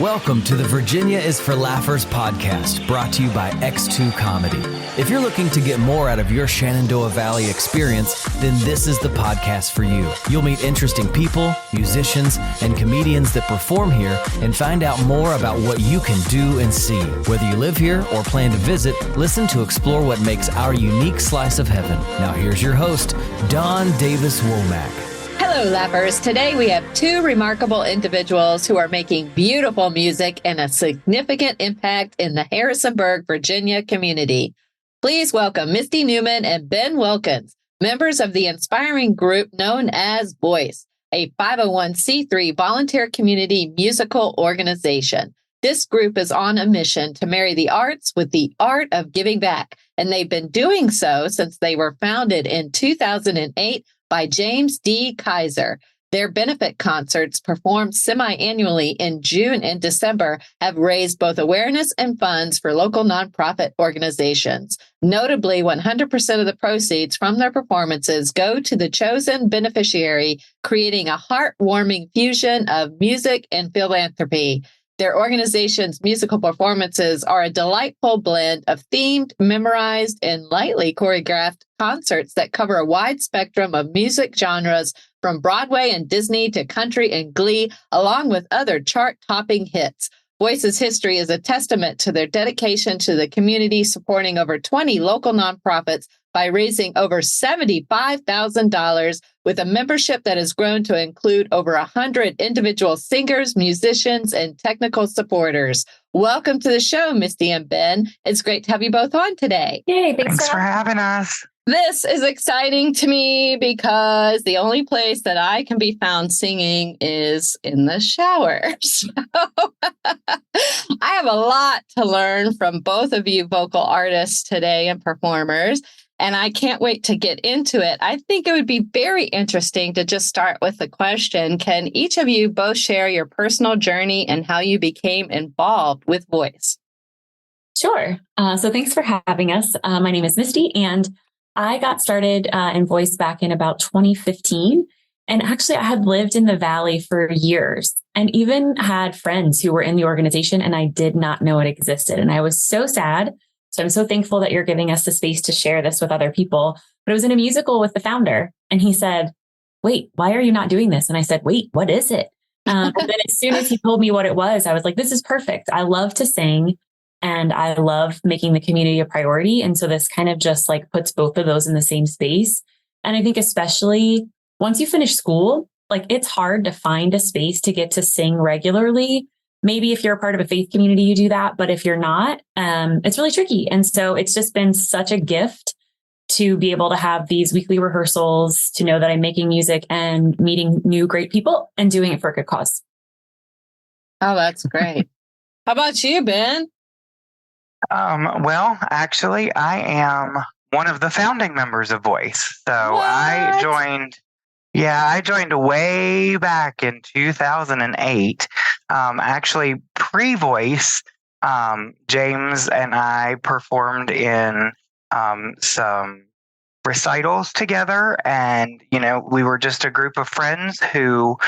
Welcome to the Virginia is for Laughers podcast, brought to you by X2 Comedy. If you're looking to get more out of your Shenandoah Valley experience, then this is the podcast for you. You'll meet interesting people, musicians, and comedians that perform here and find out more about what you can do and see. Whether you live here or plan to visit, listen to explore what makes our unique slice of heaven. Now here's your host, Don Davis Womack. Hello, Laughers. Today we have two remarkable individuals who are making beautiful music and a significant impact in the Harrisonburg, Virginia community. Please welcome Misty Newman and Ben Wilkins, members of the inspiring group known as Voice, a 501c3 volunteer community musical organization. This group is on a mission to marry the arts with the art of giving back, and they've been doing so since they were founded in 2008 by James D. Kaiser. Their benefit concerts, performed semi-annually in June and December, have raised both awareness and funds for local nonprofit organizations. Notably, 100% of the proceeds from their performances go to the chosen beneficiary, creating a heartwarming fusion of music and philanthropy. Their organization's musical performances are a delightful blend of themed, memorized, and lightly choreographed concerts that cover a wide spectrum of music genres, from Broadway and Disney to country and glee, along with other chart-topping hits. Voice's history is a testament to their dedication to the community, supporting over 20 local nonprofits by raising over $75,000 with a membership that has grown to include over 100 individual singers, musicians, and technical supporters. Welcome to the show, Misty and Ben. It's great to have you both on today. Yay, thanks for having us. This is exciting to me because the only place that I can be found singing is in the shower. So I have a lot to learn from both of you vocal artists today and performers, and I can't wait to get into it. I think it would be very interesting to just start with the question, can each of you both share your personal journey and how you became involved with Voice? Sure. So thanks for having us. My name is Misty, and I got started in Voice back in about 2015. And actually, I had lived in the Valley for years and even had friends who were in the organization, and I did not know it existed. And I was so sad. So I'm so thankful that you're giving us the space to share this with other people. But I was in a musical with the founder, and he said, "Wait, why are you not doing this?" And I said, "Wait, what is it?" And then as soon as he told me what it was, I was like, this is perfect. I love to sing. And I love making the community a priority. And so this kind of just like puts both of those in the same space. And I think especially once you finish school, like it's hard to find a space to get to sing regularly. Maybe if you're a part of a faith community, you do that. But if you're not, it's really tricky. And so it's just been such a gift to be able to have these weekly rehearsals, to know that I'm making music and meeting new great people and doing it for a good cause. Oh, that's great. How about you, Ben? Well, actually, I am one of the founding members of Voice. So What? I joined way back in 2008. Actually, pre-Voice, James and I performed in some recitals together, and we were just a group of friends who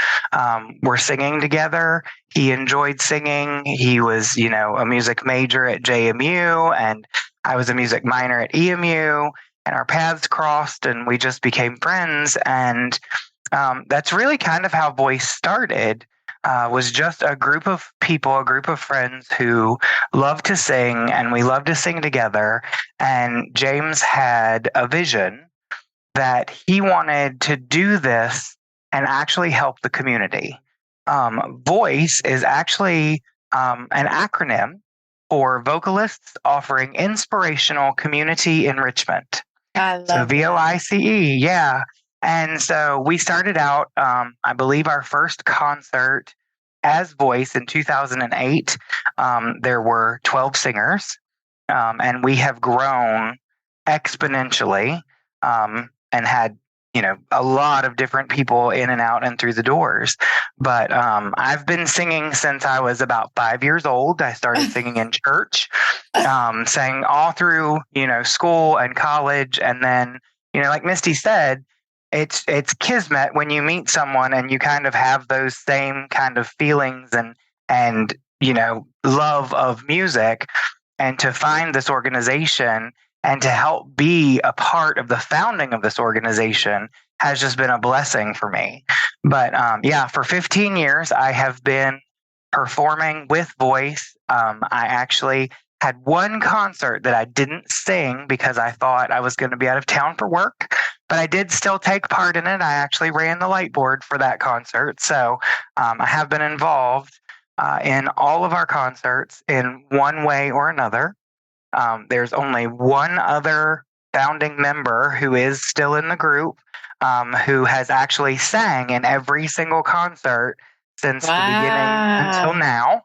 were singing together. He enjoyed singing. He was a music major at JMU, and I was a music minor at EMU, and our paths crossed and we just became friends. And that's really kind of how Voice started. Was just a group of people, a group of friends who love to sing, and we love to sing together. And James had a vision that he wanted to do this and actually help the community. Voice is actually an acronym for Vocalists Offering Inspirational Community Enrichment. I love So VOICE, yeah. And so we started out, I believe our first concert as Voice in 2008, there were 12 singers, and we have grown exponentially and had, a lot of different people in and out and through the doors. But I've been singing since I was about 5 years old. I started singing in church, sang all through, school and college. And then, like Misty said, it's kismet when you meet someone and you kind of have those same kind of feelings and and, love of music, and to find this organization and to help be a part of the founding of this organization has just been a blessing for me. But for 15 years, I have been performing with voice. I actually had one concert that I didn't sing because I thought I was going to be out of town for work, but I did still take part in it. I actually ran the light board for that concert. So I have been involved in all of our concerts in one way or another. There's only one other founding member who is still in the group, who has actually sang in every single concert since the beginning until now.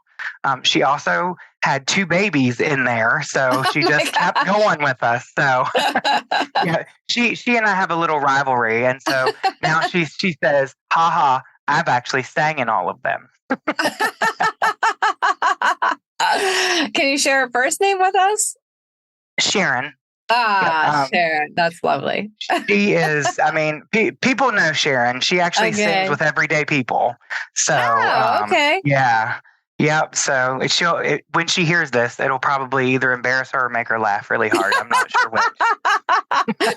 She also had 2 babies in there, so she just kept going with us. So she and I have a little rivalry, and so now she says, "Ha, I've actually sang in all of them." Can you share her first name with us? Sharon. Sharon. That's lovely. She is, people know Sharon. She actually sings with everyday people. So, okay. Yeah. Yep. So when she hears this, it'll probably either embarrass her or make her laugh really hard. I'm not sure which.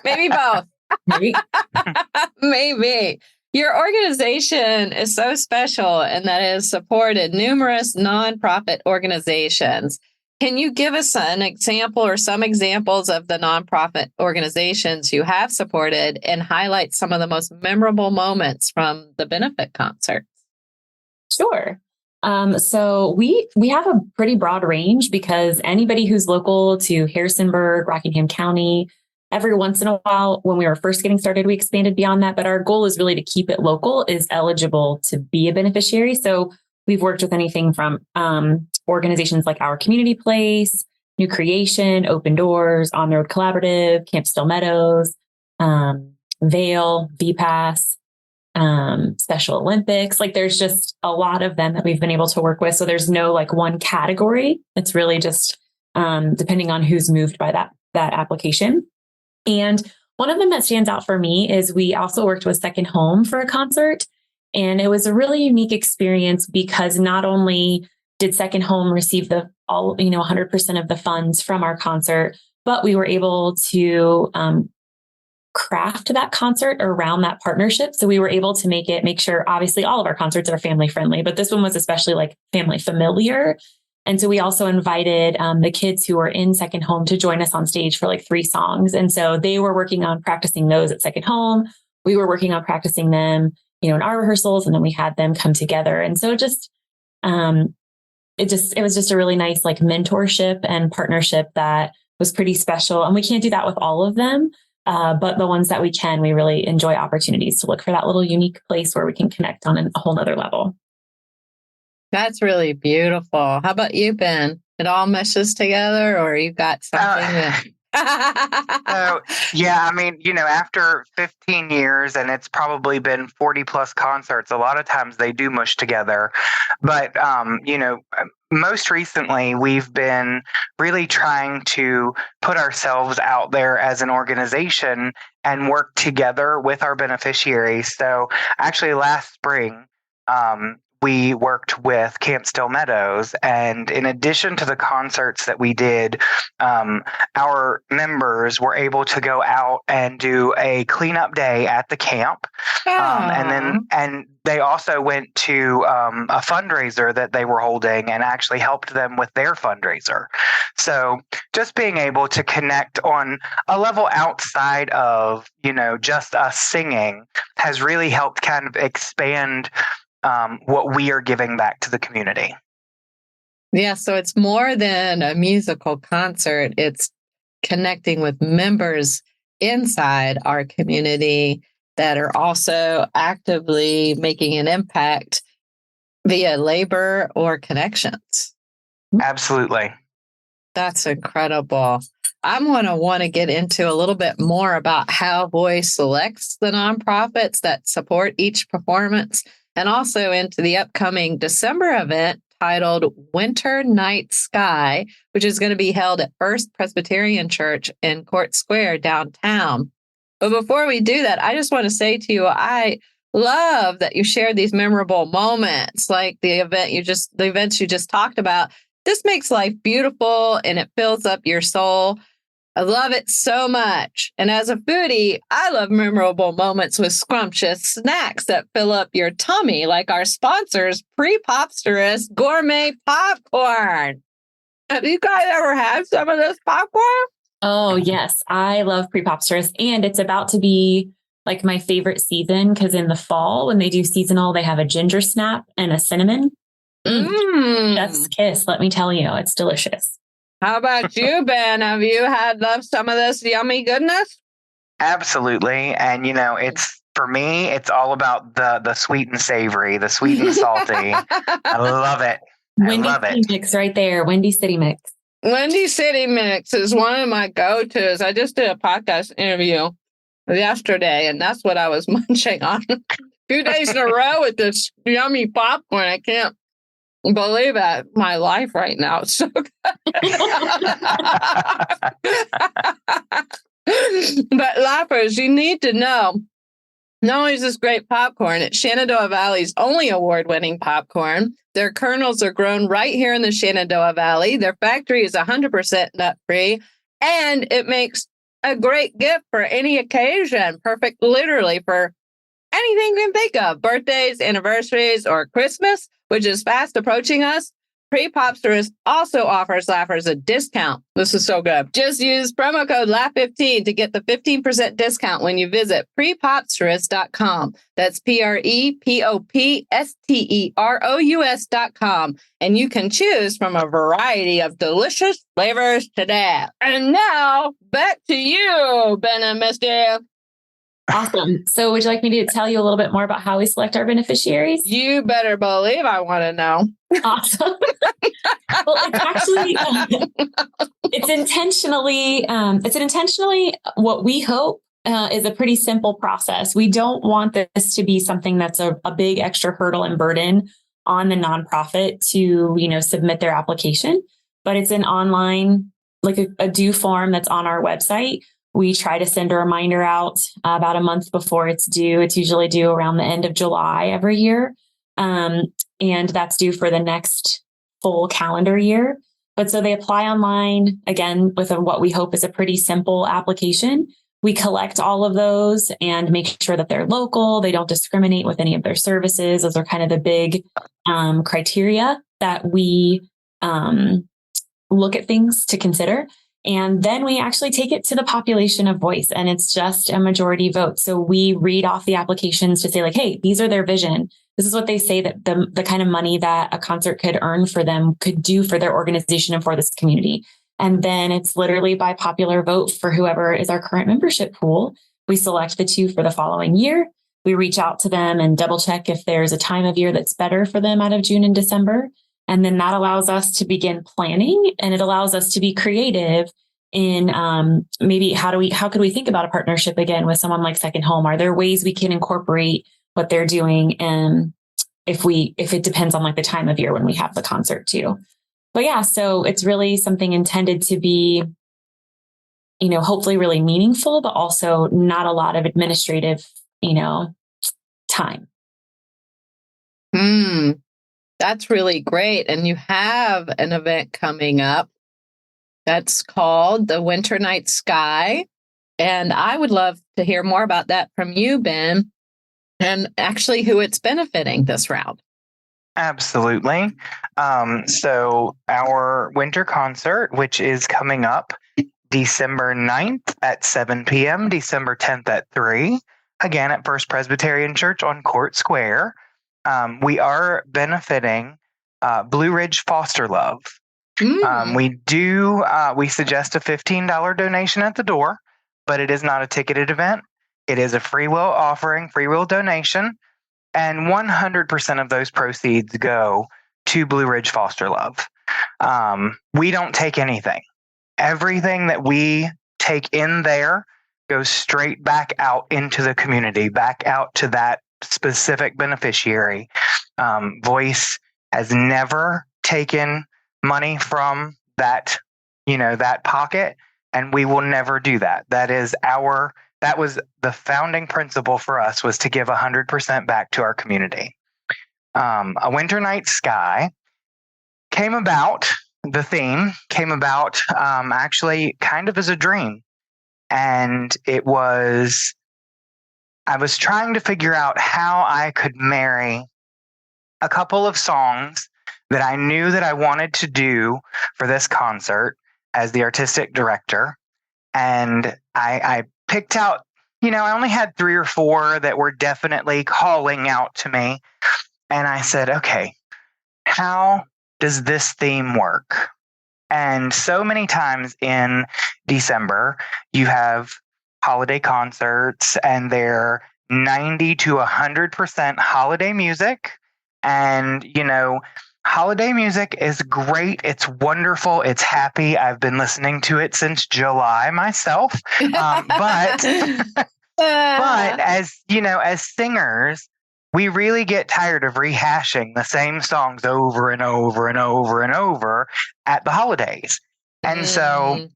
Maybe both. Maybe. Your organization is so special in that it has supported numerous nonprofit organizations. Can you give us an example or some examples of the nonprofit organizations you have supported and highlight some of the most memorable moments from the benefit concerts? Sure. So we have a pretty broad range because anybody who's local to Harrisonburg, Rockingham County, every once in a while, when we were first getting started, we expanded beyond that. But our goal is really to keep it local, is eligible to be a beneficiary. So we've worked with anything from organizations like Our Community Place, New Creation, Open Doors, On the Road Collaborative, Camp Still Meadows, Vail, VPAS, Special Olympics. Like there's just a lot of them that we've been able to work with. So there's no like one category. It's really just depending on who's moved by that application. And one of them that stands out for me is we also worked with Second Home for a concert. And it was a really unique experience because not only did Second Home receive 100% of the funds from our concert, but we were able to craft that concert around that partnership. So we were able to make sure, obviously all of our concerts are family friendly, but this one was especially like family familiar. And so we also invited the kids who were in Second Home to join us on stage for like 3 songs. And so they were working on practicing those at Second Home. We were working on practicing them, in our rehearsals, and then we had them come together. And so it was just a really nice like mentorship and partnership that was pretty special. And we can't do that with all of them. But the ones that we can, we really enjoy opportunities to look for that little unique place where we can connect on a whole nother level. That's really beautiful. How about you, Ben? It all meshes together, or you got something? After 15 years, and it's probably been 40 plus concerts, a lot of times they do mush together. But, most recently, we've been really trying to put ourselves out there as an organization and work together with our beneficiaries. So actually last spring, we worked with Camp Still Meadows, and in addition to the concerts that we did, our members were able to go out and do a cleanup day at the camp. And they also went to a fundraiser that they were holding and actually helped them with their fundraiser. So just being able to connect on a level outside of, just us singing has really helped kind of expand what we are giving back to the community. Yeah, so it's more than a musical concert. It's connecting with members inside our community that are also actively making an impact via labor or connections. Absolutely. That's incredible. I'm going to want to get into a little bit more about how Voice selects the nonprofits that support each performance, and also into the upcoming December event titled Winter Night Sky, which is going to be held at First Presbyterian Church in Court Square downtown. But before we do that, I just want to say to you, I love that you shared these memorable moments, like the events you just talked about. This makes life beautiful and it fills up your soul. I love it so much. And as a foodie, I love memorable moments with scrumptious snacks that fill up your tummy, like our sponsors, PrePOPsterous Gourmet Popcorn. Have you guys ever had some of this popcorn? Oh, yes. I love PrePOPsterous. And it's about to be like my favorite season because in the fall, when they do seasonal, they have a ginger snap and a cinnamon. Chef's kiss, let me tell you, it's delicious. How about you, Ben? Have you loved some of this yummy goodness? Absolutely. And, it's for me, it's all about the sweet and savory, the sweet and salty. I love it. Windy City Mix right there. Windy City Mix. Windy City Mix is one of my go-tos. I just did a podcast interview yesterday, and that's what I was munching on 2 days in a row with this yummy popcorn. I can't believe that my life right now. It's so good. But laughers, you need to know, not only is this great popcorn, it's Shenandoah Valley's only award-winning popcorn. Their kernels are grown right here in the Shenandoah Valley. Their factory is 100% nut-free, and it makes a great gift for any occasion. Perfect literally for anything you can think of, birthdays, anniversaries, or Christmas, which is fast approaching us. PrePOPsterous also offers laughers a discount. This is so good. Just use promo code LAUGH15 to get the 15% discount when you visit PrePOPsterous.com. That's PrePOPsterous.com. And you can choose from a variety of delicious flavors today. And now, back to you, Ben and Misty. Awesome. So would you like me to tell you a little bit more about how we select our beneficiaries? You better believe I want to know. Awesome. Well, it's actually, it's intentionally what we hope is a pretty simple process. We don't want this to be something that's a big extra hurdle and burden on the nonprofit to, submit their application, but it's an online, like a due form that's on our website. We try to send a reminder out about a month before it's due. It's usually due around the end of July every year. And that's due for the next full calendar year. But so they apply online, again, with what we hope is a pretty simple application. We collect all of those and make sure that they're local. They don't discriminate with any of their services. Those are kind of the big criteria that we look at things to consider. And then we actually take it to the population of voice, and it's just a majority vote. So we read off the applications to say like, hey, these are their vision. This is what they say that the kind of money that a concert could earn for them could do for their organization and for this community. And then it's literally by popular vote for whoever is our current membership pool. We select the two for the following year. We reach out to them and double check if there's a time of year that's better for them out of June and December. And then that allows us to begin planning, and it allows us to be creative in maybe how could we think about a partnership again with someone like Second Home? Are there ways we can incorporate what they're doing? And if it depends on like the time of year when we have the concert too. But yeah, so it's really something intended to be, hopefully really meaningful, but also not a lot of administrative, time. That's really great. And you have an event coming up that's called the Winter Night Sky. And I would love to hear more about that from you, Ben, and actually who it's benefiting this round. Absolutely. So our winter concert, which is coming up December 9th at 7 p.m., December 10th at 3, again at First Presbyterian Church on Court Square. We are benefiting Blue Ridge Foster Love. We suggest a $15 donation at the door, but it is not a ticketed event. It is a free will offering, free will donation, and 100% of those proceeds go to Blue Ridge Foster Love. We don't take anything. Everything that we take in there goes straight back out into the community, back out to that specific beneficiary. Voice has never taken money from that pocket, and we will never do that. That is our that was the founding principle for us, was to give 100% back to our community. A Winter Night Sky came about, the theme came about actually kind of as a dream. And I was trying to figure out how I could marry a couple of songs that I knew that I wanted to do for this concert as the artistic director. And I picked out, I only had 3 or 4 that were definitely calling out to me. And I said, okay, how does this theme work? And so many times in December, you have holiday concerts and they're 90 to 100% holiday music. And, holiday music is great. It's wonderful. It's happy. I've been listening to it since July myself. But as singers, we really get tired of rehashing the same songs over and over and over and over at the holidays. And so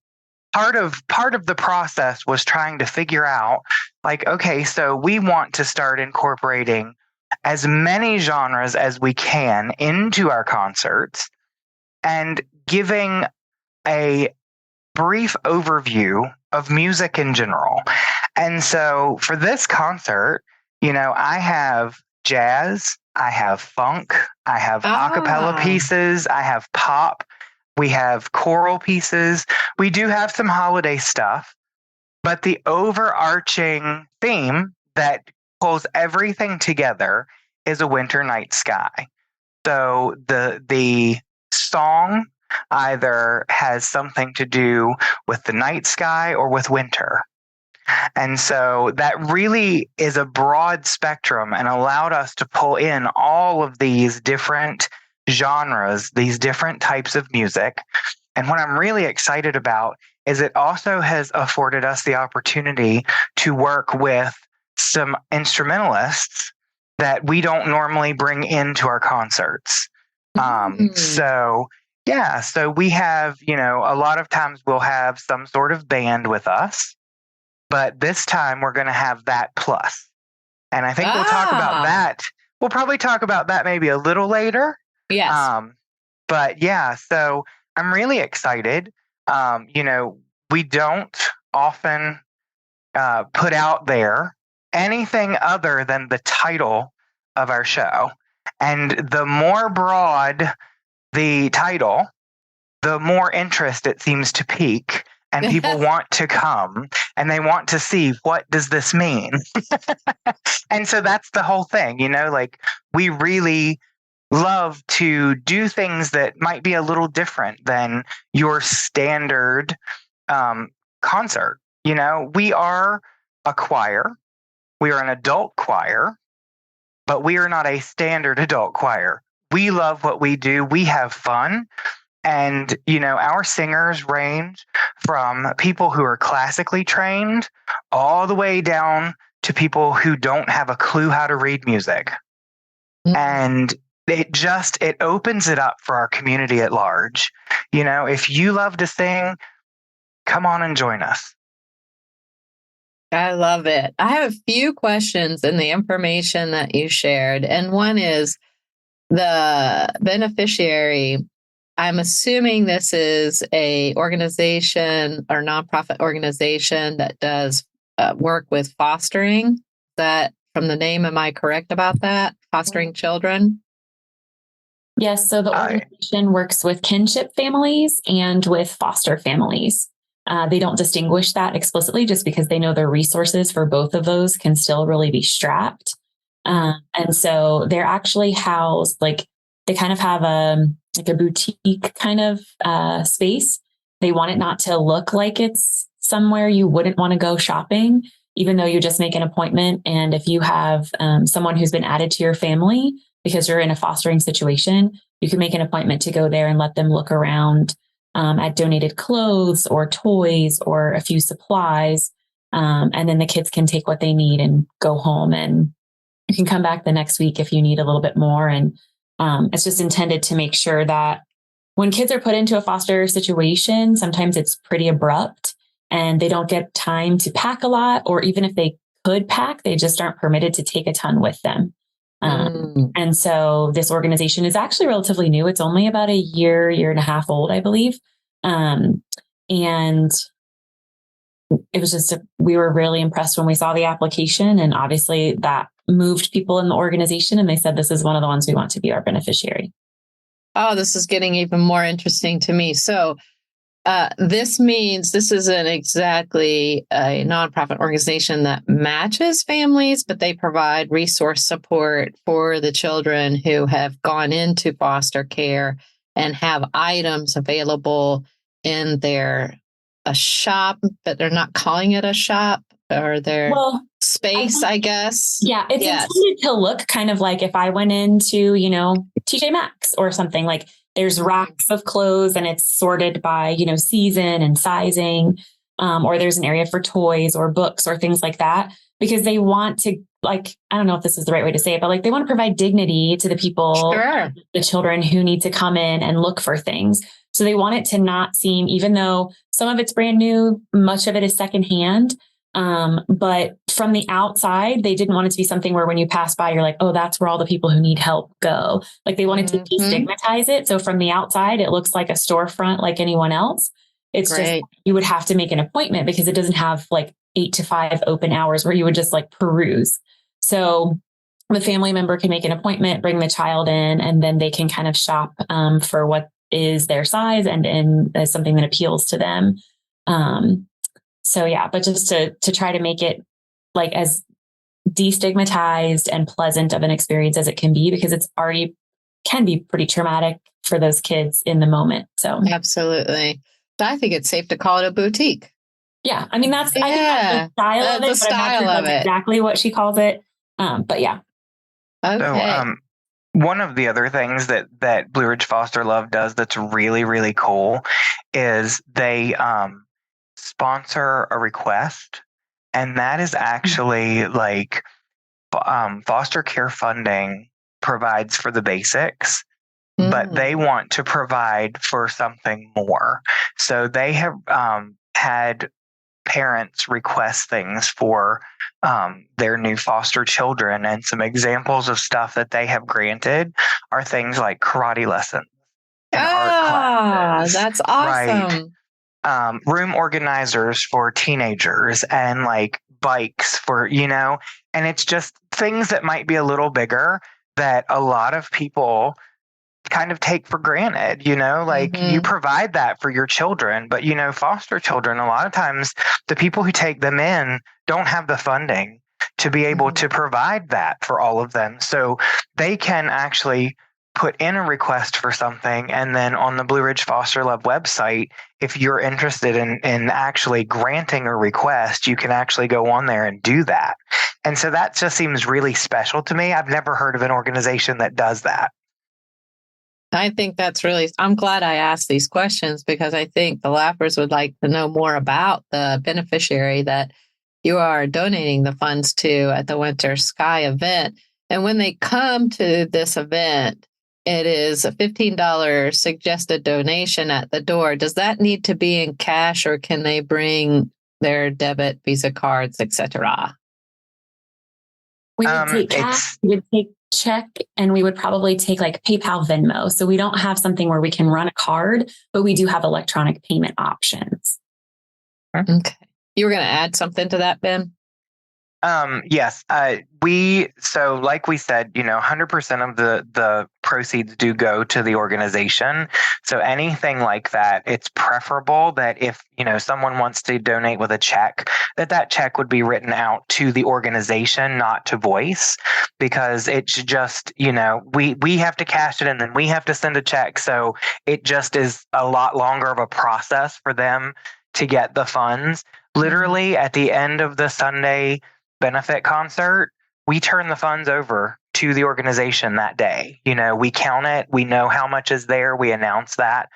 part of the process was trying to figure out, like, okay, so we want to start incorporating as many genres as we can into our concerts and giving a brief overview of music in general. And so for this concert, I have jazz, I have funk, I have a cappella pieces, I have pop, we have choral pieces. We do have some holiday stuff, but the overarching theme that pulls everything together is A Winter Night Sky. So the song either has something to do with the night sky or with winter. And so that really is a broad spectrum and allowed us to pull in all of these different genres, these different types of music. And what I'm really excited about is it also has afforded us the opportunity to work with some instrumentalists that we don't normally bring into our concerts. So we have, a lot of times we'll have some sort of band with us, but this time we're going to have that plus. And I think we'll talk about that. We'll probably talk about that maybe a little later. Yes. But yeah, so I'm really excited. We don't often put out there anything other than the title of our show. And the more broad the title, the more interest it seems to pique, and people want to come and they want to see, what does this mean? And so that's the whole thing, we really love to do things that might be a little different than your standard concert. We are a choir. We are an adult choir, but we are not a standard adult choir. We love what we do. We have fun. And, our singers range from people who are classically trained all the way down to people who don't have a clue how to read music. Mm-hmm. And it opens it up for our community at large. If you love to sing, come on and join us. I love it. I have a few questions in the information that you shared. And one is the beneficiary. I'm assuming this is a organization or nonprofit organization that does work with fostering. That from the name, am I correct about that? Fostering children? Yes. So the organization works with kinship families and with foster families. They don't distinguish that explicitly just because they know their resources for both of those can still really be strapped. And so they're actually housed, they kind of have a boutique kind of space. They want it not to look like it's somewhere you wouldn't want to go shopping, even though you just make an appointment. And if you have someone who's been added to your family because you're in a fostering situation, you can make an appointment to go there and let them look around at donated clothes or toys or a few supplies. And then the kids can take what they need and go home, and you can come back the next week if you need a little bit more. And it's just intended to make sure that when kids are put into a foster situation, sometimes it's pretty abrupt. and they don't get time to pack a lot, or even if they could pack, they just aren't permitted to take a ton with them. And so this organization is actually relatively new. It's only about a year and a half old, I believe. And it was just, we were really impressed when we saw the application, and obviously that moved people in the organization, and they said, this is one of the ones we want to be our beneficiary. Oh, this is getting even more interesting to me. So this means this isn't exactly a nonprofit organization that matches families, but they provide resource support for the children who have gone into foster care and have items available in their a shop, but they're not calling it a shop, or their space, I guess. Yeah, it's intended to look kind of like if I went into, TJ Maxx or something. Like there's racks of clothes and it's sorted by, season and sizing, or there's an area for toys or books or things like that, because they want to, like, I don't know if this is the right way to say it, but like they want to provide dignity to the people, the children who need to come in and look for things. So they want it to not seem, even though some of it's brand new, much of it is secondhand. But from the outside, they didn't want it to be something where when you pass by, you're like, oh, that's where all the people who need help go. Like they wanted to destigmatize it. So from the outside, it looks like a storefront like anyone else. It's just, you would have to make an appointment because it doesn't have like 8 to 5 open hours where you would just like peruse. So the family member can make an appointment, bring the child in, and then they can kind of shop for what is their size and something that appeals to them. So yeah, but just to try to make it like as destigmatized and pleasant of an experience as it can be, because it's already can be pretty traumatic for those kids in the moment. So absolutely. I think it's safe to call it a boutique. Yeah. I mean, I think that's the style of it. The style of it. Exactly what she calls it. But yeah. Okay. So, one of the other things that Blue Ridge Foster Love does that's really, really cool is they sponsor a request. And that is actually like foster care funding provides for the basics, but they want to provide for something more. So they have had parents request things for their new foster children, and some examples of stuff that they have granted are things like karate lessons and art classes. That's awesome. Right. Room organizers for teenagers, and like bikes for, and it's just things that might be a little bigger that a lot of people kind of take for granted, like you provide that for your children, but foster children, a lot of times the people who take them in don't have the funding to be able to provide that for all of them. So they can actually put in a request for something, and then on the Blue Ridge Foster Love website, if you're interested in actually granting a request, you can actually go on there and do that. And so that just seems really special to me. I've never heard of an organization that does that. I think I'm glad I asked these questions, because I think the Lappers would like to know more about the beneficiary that you are donating the funds to at the Winter Sky event. And when they come to this event, it is a $15 suggested donation at the door. Does that need to be in cash, or can they bring their debit, Visa cards, etc.? We would take cash, we would take check, and we would probably take like PayPal, Venmo. So we don't have something where we can run a card, but we do have electronic payment options. Okay. You were going to add something to that, Ben? Yes. So like we said, 100% of the proceeds do go to the organization. So anything like that, it's preferable that if, someone wants to donate with a check, that check would be written out to the organization, not to Voice, because it's just, we have to cash it and then we have to send a check. So it just is a lot longer of a process for them to get the funds. Literally at the end of the Sunday benefit concert, we turn the funds over to the organization that day. We count it, we know how much is there, we announce that,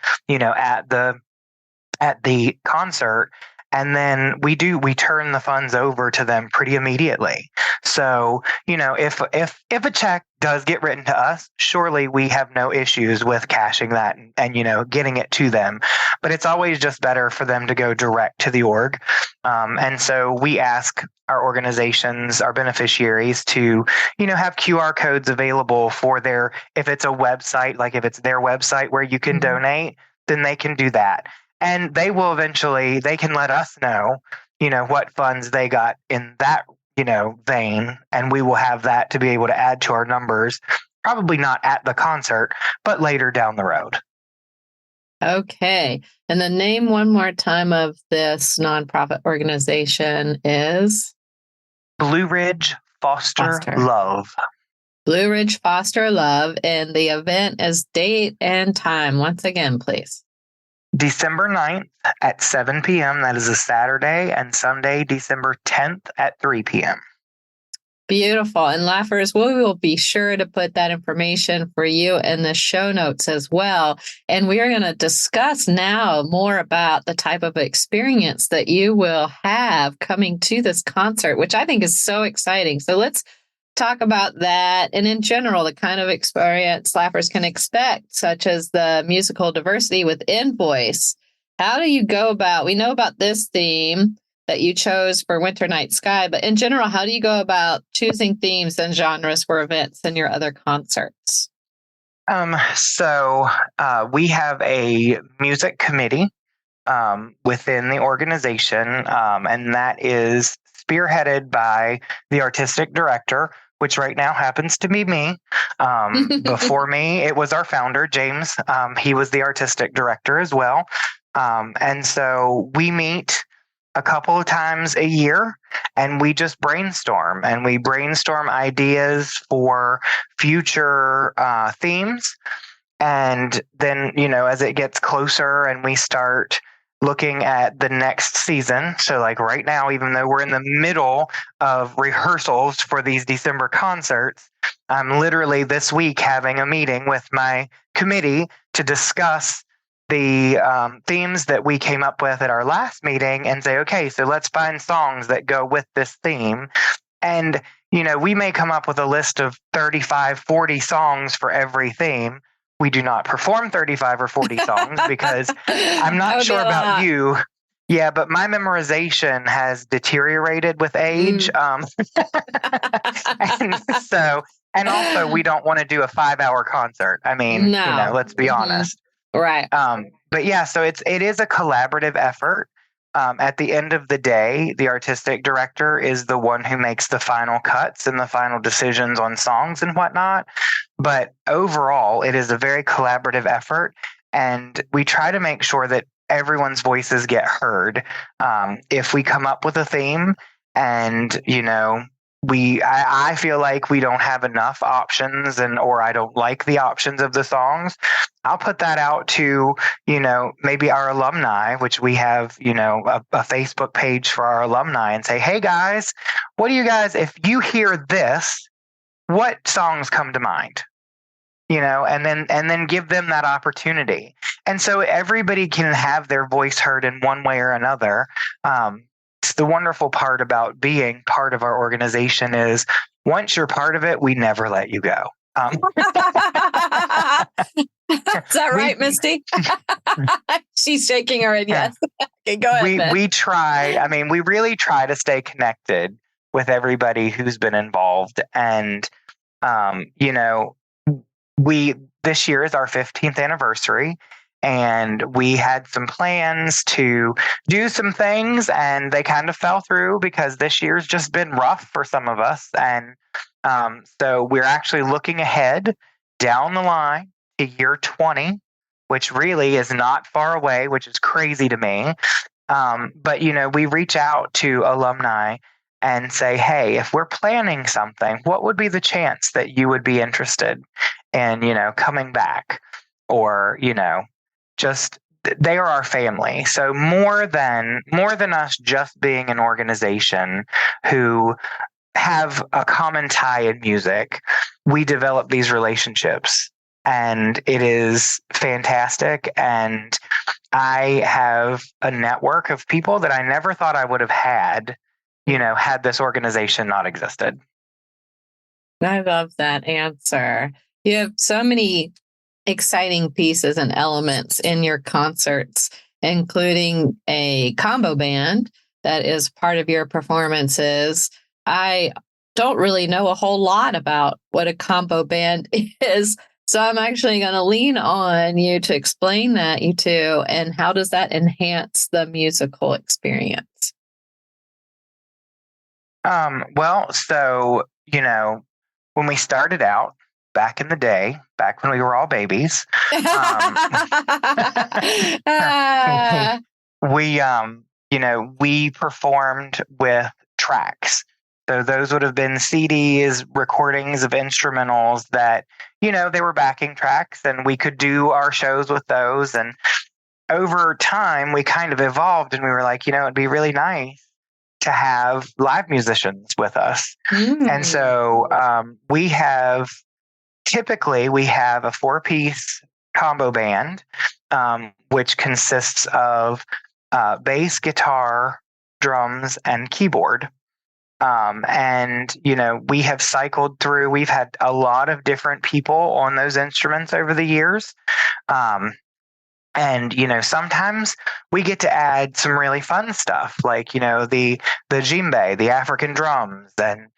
at the concert, And then we turn the funds over to them pretty immediately. So, if a check does get written to us, surely we have no issues with cashing that and getting it to them. But it's always just better for them to go direct to the org. And so we ask our organizations, our beneficiaries to, have QR codes available for if it's a website, like if it's their website where you can donate, then they can do that. And they can let us know, what funds they got in that, vein. And we will have that to be able to add to our numbers, probably not at the concert, but later down the road. Okay. And the name one more time of this nonprofit organization is? Blue Ridge Foster Love. Blue Ridge Foster Love. And the event is date and time. Once again, please. December 9th at 7 p.m. That is a Saturday, and Sunday, December 10th at 3 p.m. Beautiful. And Laughers, we will be sure to put that information for you in the show notes as well. And we are going to discuss now more about the type of experience that you will have coming to this concert, which I think is so exciting. So let's talk about that. And in general, the kind of experience Laughers can expect, such as the musical diversity within voice. How do you go about, we know about this theme that you chose for Winter Night Sky, but in general, how do you go about choosing themes and genres for events and your other concerts? So we have a music committee within the organization, and that is spearheaded by the artistic director, which right now happens to be me. Before me, it was our founder, James. He was the artistic director as well. And so we meet a couple of times a year and we just brainstorm ideas for future themes. And then, as it gets closer and we start looking at the next season. So like right now, even though we're in the middle of rehearsals for these December concerts, I'm literally this week having a meeting with my committee to discuss the themes that we came up with at our last meeting and say, okay, so let's find songs that go with this theme. And, we may come up with a list of 35, 40 songs for every theme. We do not perform 35 or 40 songs because I'm not sure about you. Yeah, but my memorization has deteriorated with age. And also we don't want to do a 5-hour concert. I mean, let's be honest. Right. But yeah, so it is a collaborative effort. At the end of the day, the artistic director is the one who makes the final cuts and the final decisions on songs and whatnot. But overall, it is a very collaborative effort. And we try to make sure that everyone's voices get heard. If we come up with a theme and, I feel like we don't have enough options or I don't like the options of the songs, I'll put that out to, maybe our alumni, which we have, a Facebook page for our alumni and say, hey guys, what do you guys, if you hear this, what songs come to mind? And then give them that opportunity. And so everybody can have their voice heard in one way or another. It's the wonderful part about being part of our organization is once you're part of it, we never let you go. Is that right, Misty? She's shaking her head. Yes. Okay, go ahead. We really try to stay connected with everybody who's been involved. And, this year is our 15th anniversary. And we had some plans to do some things and they kind of fell through because this year's just been rough for some of us. And so we're actually looking ahead down the line to year 20, which really is not far away, which is crazy to me. But, we reach out to alumni and say, hey, if we're planning something, what would be the chance that you would be interested in, coming back or, just they are our family. So more than us just being an organization who have a common tie in music, we develop these relationships and it is fantastic. And I have a network of people that I never thought I would have had, had this organization not existed. I love that answer. You have so many exciting pieces and elements in your concerts, including a combo band that is part of your performances. I don't really know a whole lot about what a combo band is, so I'm actually going to lean on you to explain that, you two, and how does that enhance the musical experience? When we started out back in the day, back when we were all babies, we performed with tracks. So those would have been CDs, recordings of instrumentals that, they were backing tracks, and we could do our shows with those. And over time, we kind of evolved, and we were like, it'd be really nice to have live musicians with us. And so we have a 4-piece combo band, which consists of bass, guitar, drums, and keyboard. We have cycled through, we've had a lot of different people on those instruments over the years. Sometimes we get to add some really fun stuff, like, the djembe, the African drums. And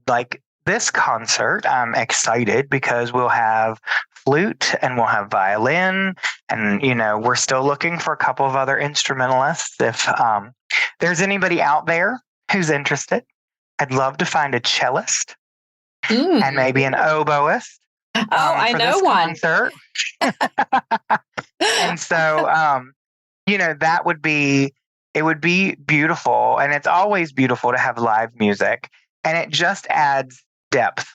like this concert, I'm excited because we'll have flute and we'll have violin. And, we're still looking for a couple of other instrumentalists. If there's anybody out there who's interested, I'd love to find a cellist and maybe an oboist. I know one. Concert. And so, it would be beautiful. And it's always beautiful to have live music. And it just adds depth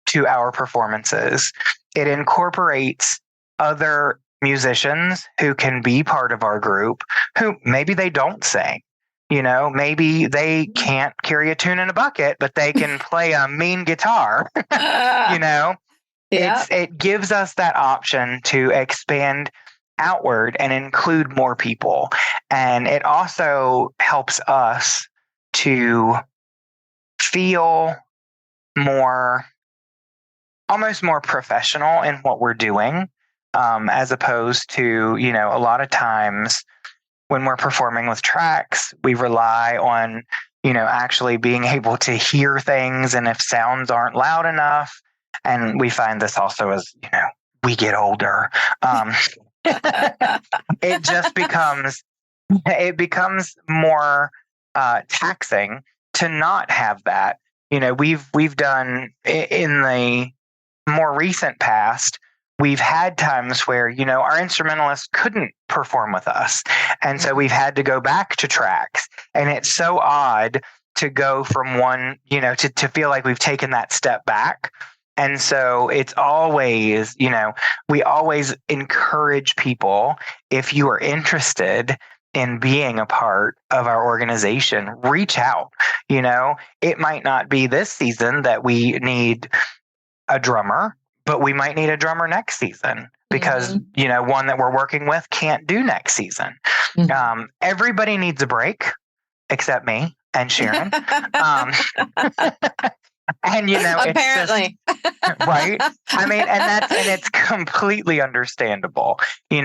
to our performances. It incorporates other musicians who can be part of our group who maybe they don't sing. Maybe they can't carry a tune in a bucket, but they can play a mean guitar. Yeah. It gives us that option to expand outward and include more people. And it also helps us to feel almost more professional in what we're doing, as opposed to, a lot of times when we're performing with tracks, we rely on, actually being able to hear things, and if sounds aren't loud enough. And we find this also as, we get older. It just becomes more taxing to not have that. We've done in the more recent past, we've had times where, our instrumentalists couldn't perform with us. And so we've had to go back to tracks. And it's so odd to go from one, to feel like we've taken that step back. And so it's always, we always encourage people, if you are interested in being a part of our organization, reach out. It might not be this season that we need a drummer, but we might need a drummer next season because, one that we're working with can't do next season. Everybody needs a break except me and Sharon. And apparently, it's just, right? I mean, and it's completely understandable. We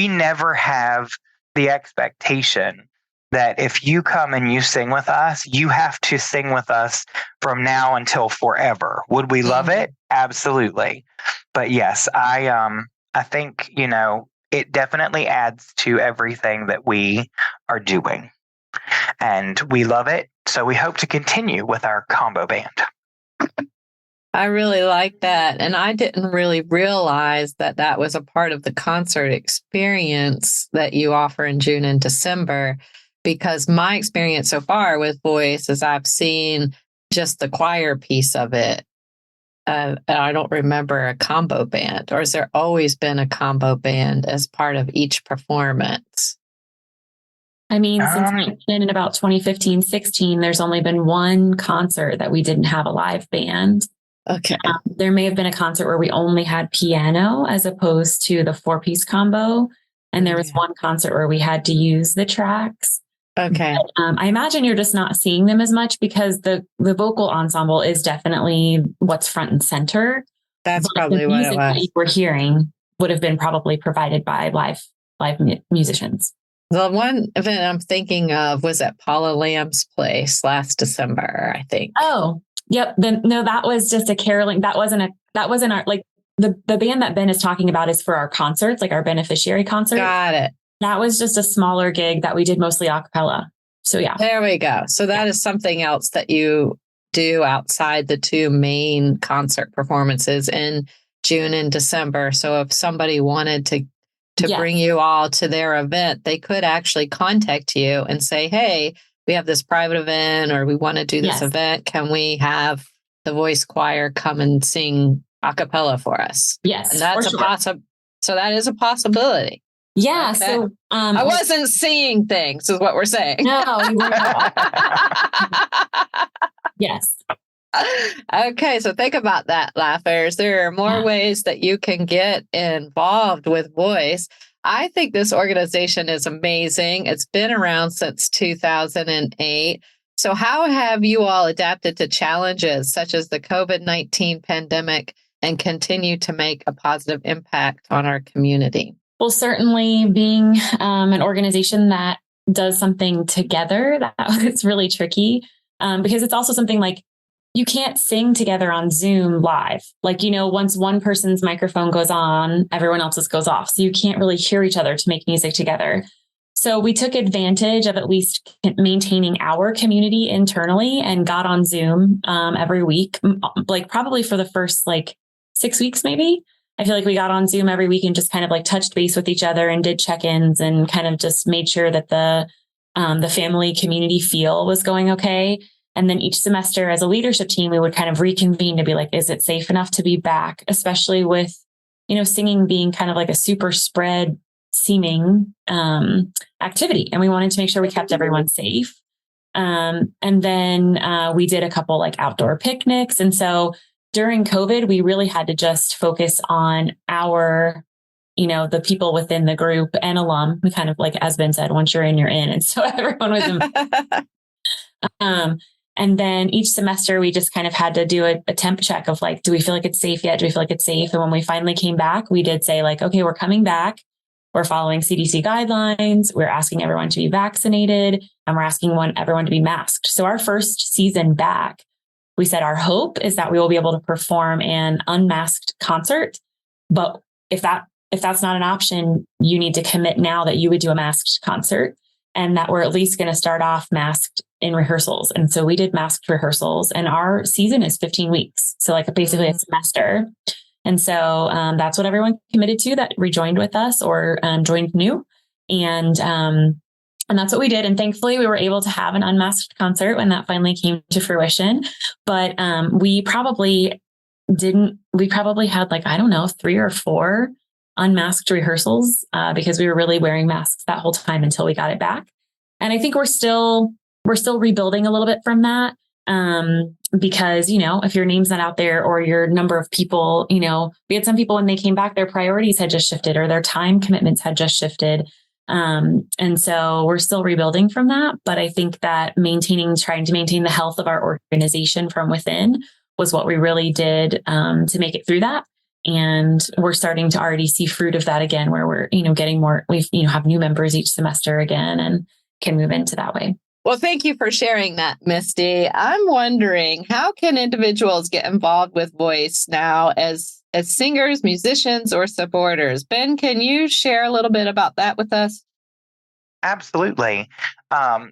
never have the expectation that if you come and you sing with us, you have to sing with us from now until forever. Would we love it? Absolutely. But yes, I think, it definitely adds to everything that we are doing. And we love it. So we hope to continue with our combo band. I really like that. And I didn't really realize that that was a part of the concert experience that you offer in June and December, because my experience so far with voice is I've seen just the choir piece of it. And I don't remember a combo band, or has there always been a combo band as part of each performance? I mean, since I've been in about 2015, 16, there's only been one concert that we didn't have a live band. Okay. There may have been a concert where we only had piano as opposed to the 4-piece combo. And there was one concert where we had to use the tracks. Okay. But, I imagine you're just not seeing them as much because the vocal ensemble is definitely what's front and center. That's But probably the what it music that you was. were hearing would have been probably provided by live musicians. The one event I'm thinking of was at Paula Lamb's place last December, I think. Oh, yep. No, that was just a caroling. That wasn't our, like the band that Ben is talking about is for our concerts, like our beneficiary concert. Got it. That was just a smaller gig that we did mostly a cappella. So yeah. There we go. So that is something else that you do outside the two main concert performances in June and December. So if somebody wanted to bring you all to their event, they could actually contact you and say, hey, we have this private event, or we want to do this event. Can we have the voice choir come and sing a cappella for us? Yes. And that's so that is a possibility. Yeah. Okay. So I wasn't seeing things is what we're saying. No, you were not. Yes. Okay, so think about that, laughers. There are more ways that you can get involved with voice. I think this organization is amazing. It's been around since 2008. So how have you all adapted to challenges such as the COVID-19 pandemic and continue to make a positive impact on our community? Well, certainly being an organization that does something together, it's really tricky because it's also something like you can't sing together on Zoom live. Like, once one person's microphone goes on, everyone else's goes off. So you can't really hear each other to make music together. So we took advantage of at least maintaining our community internally and got on Zoom every week, like probably for the first 6 weeks, maybe. I feel like we got on Zoom every week and just kind of touched base with each other and did check-ins and kind of just made sure that the family community feel was going okay. And then each semester as a leadership team, we would kind of reconvene to be like, is it safe enough to be back? Especially with, singing being kind of like a super spread seeming activity. And we wanted to make sure we kept everyone safe. And then we did a couple outdoor picnics. And so during COVID, we really had to just focus on our, the people within the group and alum. We kind of as Ben said, once you're in, you're in. And so everyone was in. And then each semester, we just kind of had to do a temp check of do we feel like it's safe yet? Do we feel like it's safe? And when we finally came back, we did say okay, we're coming back. We're following CDC guidelines. We're asking everyone to be vaccinated and we're asking everyone to be masked. So our first season back, we said our hope is that we will be able to perform an unmasked concert. But if that's not an option, you need to commit now that you would do a masked concert and that we're at least going to start off masked in rehearsals. And so we did masked rehearsals and our season is 15 weeks. So basically a semester. And so that's what everyone committed to that rejoined with us or joined new. And that's what we did. And thankfully we were able to have an unmasked concert when that finally came to fruition. But we probably had 3 or 4 unmasked rehearsals because we were really wearing masks that whole time until we got it back. And I think we're still rebuilding a little bit from that. Because, if your name's not out there or your number of people, we had some people when they came back, their priorities had just shifted or their time commitments had just shifted. And so we're still rebuilding from that. But I think that trying to maintain the health of our organization from within was what we really did to make it through that. And we're starting to already see fruit of that again, where we're, getting more, we've, have new members each semester again and can move into that way. Well, thank you for sharing that, Misty. I'm wondering, how can individuals get involved with voice now as singers, musicians, or supporters? Ben, can you share a little bit about that with us? Absolutely.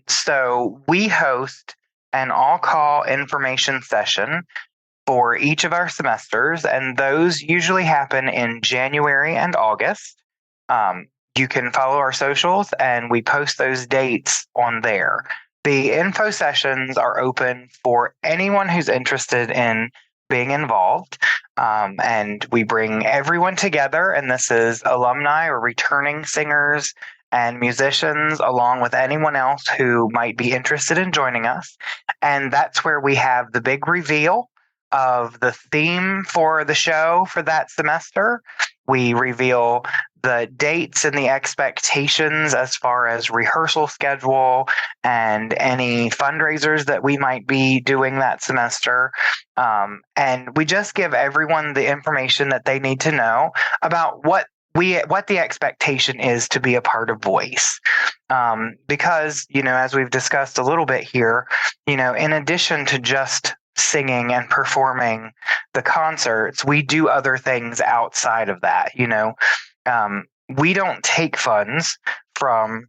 So we host an all-call information session for each of our semesters, and those usually happen in January and August. You can follow our socials, and we post those dates on there. The info sessions are open for anyone who's interested in being involved, and we bring everyone together, and this is alumni or returning singers and musicians, along with anyone else who might be interested in joining us. And that's where we have the big reveal of the theme for the show for that semester. We reveal the dates and the expectations as far as rehearsal schedule and any fundraisers that we might be doing that semester. And we just give everyone the information that they need to know about what the expectation is to be a part of Voice. Because, as we've discussed a little bit here, in addition to just singing and performing the concerts, we do other things outside of that. We don't take funds from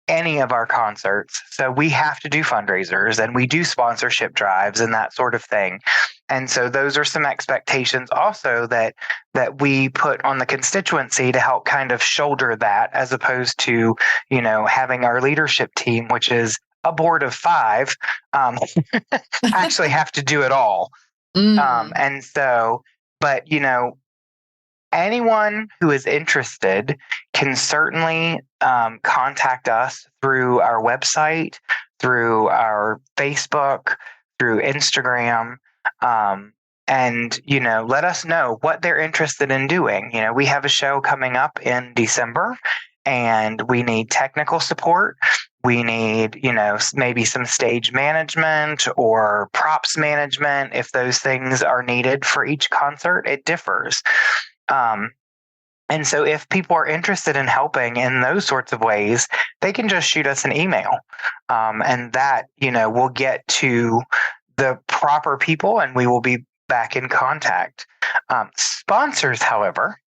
any of our concerts, so we have to do fundraisers and we do sponsorship drives and that sort of thing. And so those are some expectations also that we put on the constituency to help kind of shoulder that, as opposed to having our leadership team, which is a board of 5, actually have to do it all. And so, but anyone who is interested can certainly contact us through our website, through our Facebook, through Instagram, and let us know what they're interested in doing. We have a show coming up in December, and we need technical support. We need, maybe some stage management or props management. If those things are needed for each concert, it differs. And so if people are interested in helping in those sorts of ways, they can just shoot us an email. And that, will get to the proper people and we will be back in contact. Sponsors, however,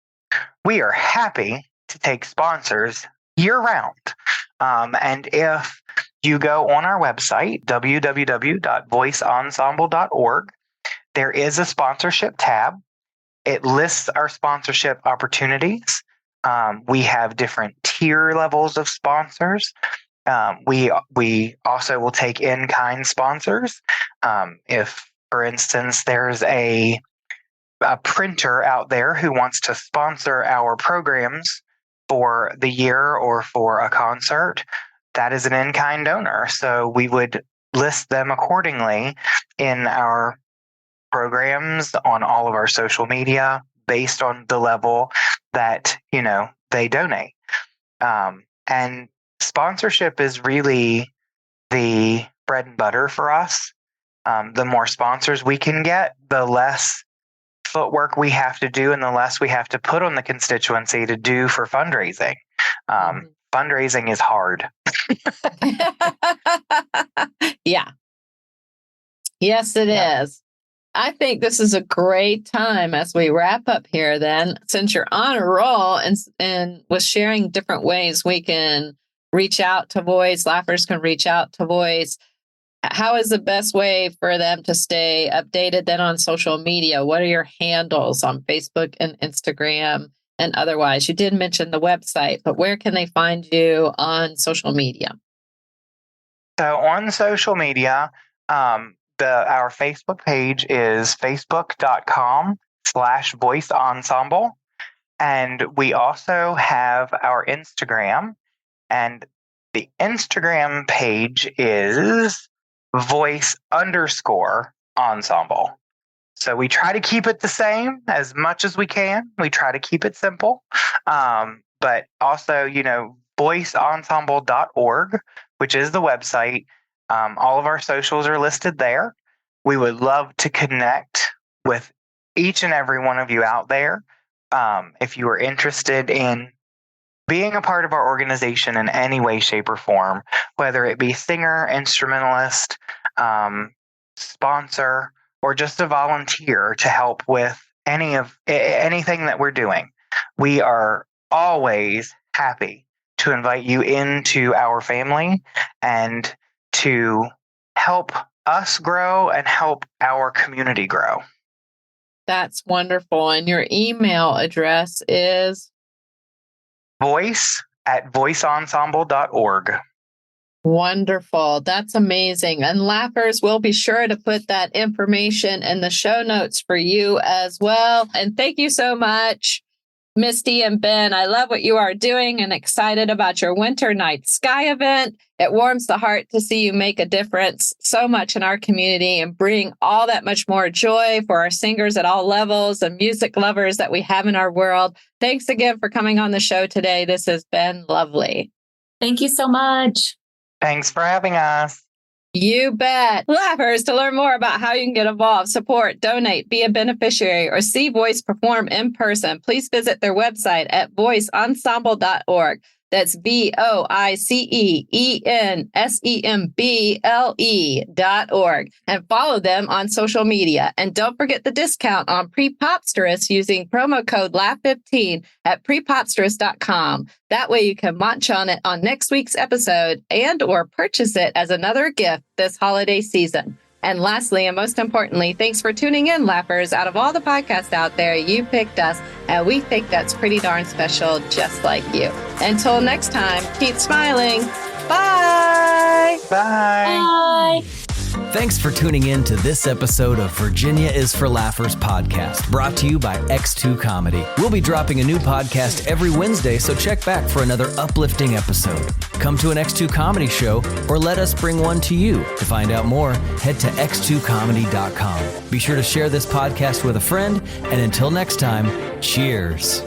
we are happy to take sponsors year round. And if you go on our website, www.voiceensemble.org, there is a sponsorship tab. It lists our sponsorship opportunities. We have different tier levels of sponsors. We also will take in-kind sponsors. If, for instance, there's a printer out there who wants to sponsor our programs for the year or for a concert, that is an in-kind donor. So we would list them accordingly in our programs on all of our social media based on the level that, they donate. And sponsorship is really the bread and butter for us. The more sponsors we can get, the less footwork we have to do and the less we have to put on the constituency to do for fundraising. Fundraising is hard. Yeah. Yes, it is. I think this is a great time as we wrap up here then, since you're on a roll and with sharing different ways we can reach out to Voice, Laughers can reach out to Voice. How is the best way for them to stay updated then on social media? What are your handles on Facebook and Instagram and otherwise? You did mention the website, but where can they find you on social media? So on social media, our Facebook page is facebook.com/Voice Ensemble. And we also have our Instagram, and the Instagram page is Voice_Ensemble. So we try to keep it the same as much as we can. We try to keep it simple. But also, voiceensemble.org, which is the website. All of our socials are listed there. We would love to connect with each and every one of you out there. If you are interested in being a part of our organization in any way, shape, or form, whether it be singer, instrumentalist, sponsor, or just a volunteer to help with anything that we're doing, we are always happy to invite you into our family and to help us grow and help our community grow. That's wonderful. And your email address is? voice@voiceensemble.org. Wonderful. That's amazing. And Laughers, we'll be sure to put that information in the show notes for you as well. And thank you so much Misty and Ben, I love what you are doing and excited about your Winter Night Sky event. It warms the heart to see you make a difference so much in our community and bring all that much more joy for our singers at all levels and music lovers that we have in our world. Thanks again for coming on the show today. This has been lovely. Thank you so much. Thanks for having us. You bet. Laughers, to learn more about how you can get involved, support, donate, be a beneficiary, or see Voice perform in person, please visit their website at voiceensemble.org. That's voiceensemble.org. And follow them on social media. And don't forget the discount on PrePOPsterous using promo code LAUGH15 at PrePOPsterous.com. That way you can munch on it on next week's episode and or purchase it as another gift this holiday season. And lastly, and most importantly, thanks for tuning in, Laughers. Out of all the podcasts out there, you picked us, and we think that's pretty darn special, just like you. Until next time, keep smiling. Bye. Bye. Bye. Thanks for tuning in to this episode of Virginia is for Laughers podcast, brought to you by X2 Comedy. We'll be dropping a new podcast every Wednesday, so check back for another uplifting episode. Come to an X2 Comedy show or let us bring one to you. To find out more, head to x2comedy.com. Be sure to share this podcast with a friend, and until next time, cheers.